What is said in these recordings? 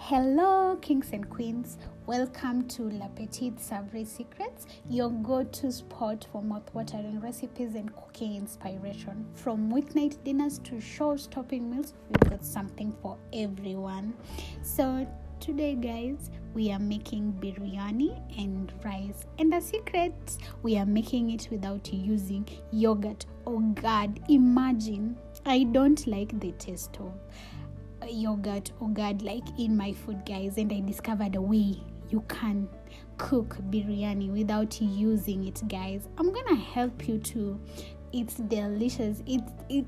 Hello, kings and queens. Welcome to Petite Savory Secrets, your go-to spot for mouth-watering recipes and cooking inspiration. From weeknight dinners to show-stopping meals, we've got something for everyone. So today, guys, we are making biryani and rice. And the secret, we are making it without using yogurt. Oh God, imagine. I don't like the taste of yogurt like in my food, guys, and I discovered a way you can cook biryani without using it, guys. I'm gonna help you too. It's delicious. It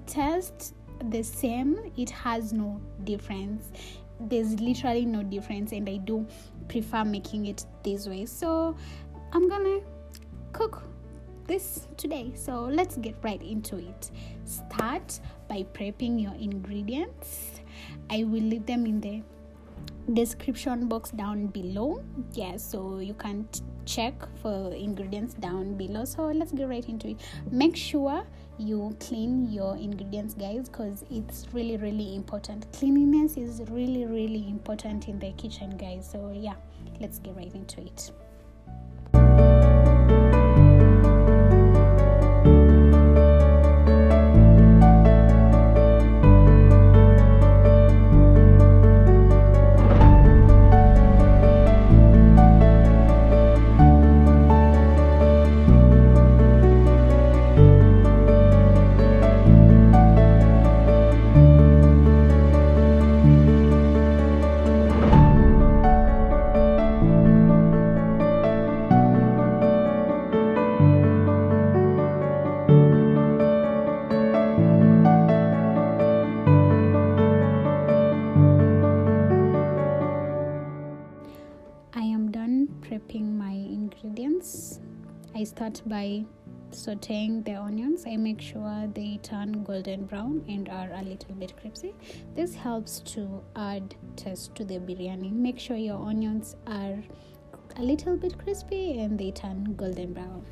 tastes the same. It has no difference. There's literally no difference, and I do prefer making it this way. So I'm gonna cook this today. So let's get right into it. Start by prepping your ingredients. I will leave them in the description box down below. Yeah, so you can check for ingredients down below. So let's get right into it. Make sure you clean your ingredients, guys, because it's really important. Cleanliness is really important in the kitchen, guys. So yeah, let's get right into it. Prepping my ingredients. I start by sauteing the onions. I make sure they turn golden brown and are a little bit crispy. This helps to add taste to the biryani. Make sure your onions are a little bit crispy and they turn golden brown.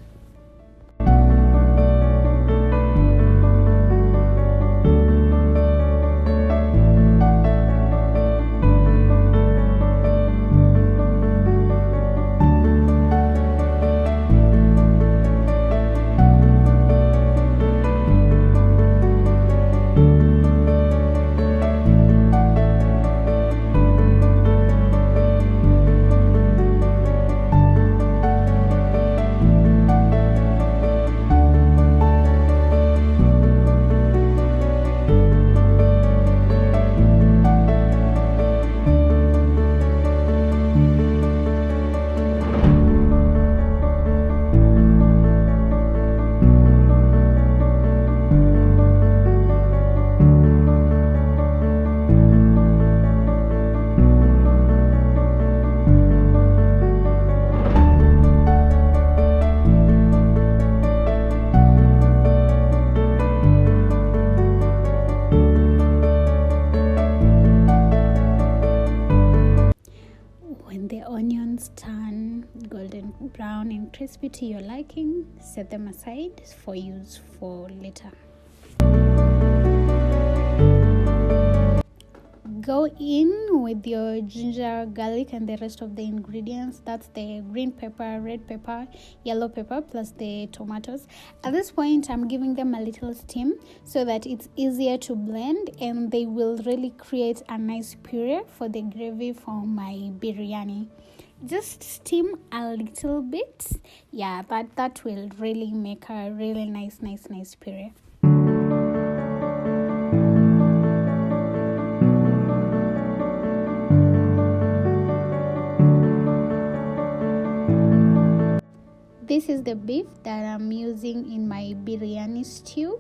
Turn golden brown and crispy to your liking, set them aside for use for later. Go in with your ginger, garlic, and the rest of the ingredients. That's the green pepper, red pepper, yellow pepper, plus the tomatoes. At this point, I'm giving them a little steam so that it's easier to blend, and they will really create a nice puree for the gravy for my biryani. Just steam a little bit. Yeah, that will really make a really nice puree. This is the beef that I'm using in my biryani stew.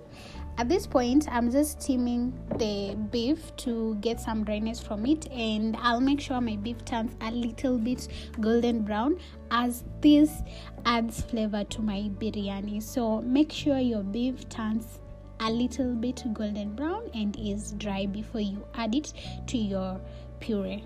At this point, I'm just steaming the beef to get some dryness from it, and I'll make sure my beef turns a little bit golden brown, as this adds flavor to my biryani. So make sure your beef turns a little bit golden brown and is dry before you add it to your puree.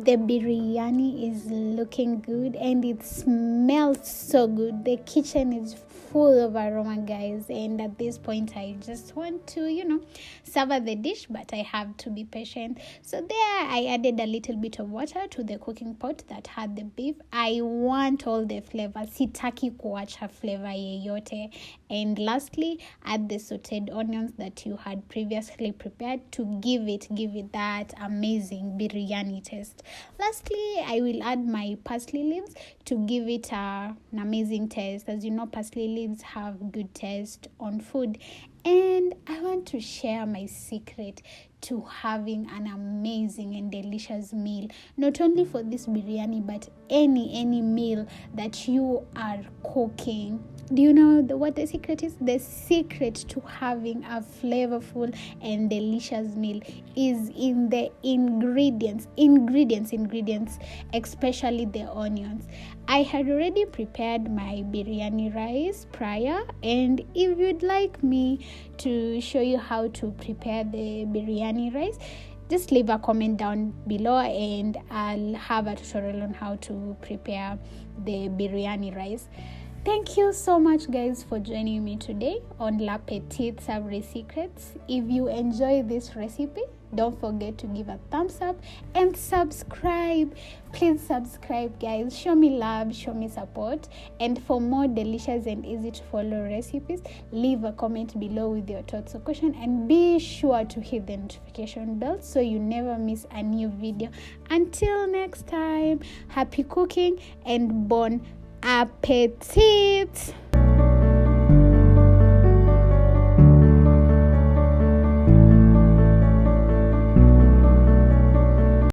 The biryani is looking good and it smells so good. The kitchen is full of aroma, guys, and at this point I just want to savor the dish, but I have to be patient. So there I added a little bit of water to the cooking pot that had the beef. I want all the flavor, sitaki kuacha flavor yeyote. And lastly, add the sauteed onions that you had previously prepared to give it that amazing biryani taste. Lastly, I will add my parsley leaves to give it an amazing taste. As you know, parsley leaves have good taste on food. And I want to share my secret to having an amazing and delicious meal, not only for this biryani, but any meal that you are cooking. Do you know what the secret is? The secret to having a flavorful and delicious meal is in the ingredients, especially the onions. I had already prepared my biryani rice prior, and if you'd like me to show you how to prepare the biryani rice, just leave a comment down below and I'll have a tutorial on how to prepare the biryani rice. Thank you so much, guys, for joining me today on La Petite Savory Secrets. If you enjoy this recipe, don't forget to give a thumbs up and subscribe. Please subscribe, guys. Show me love, show me support. And for more delicious and easy to follow recipes, leave a comment below with your thoughts or question, and be sure to hit the notification bell so you never miss a new video. Until next time, happy cooking and bon appetit.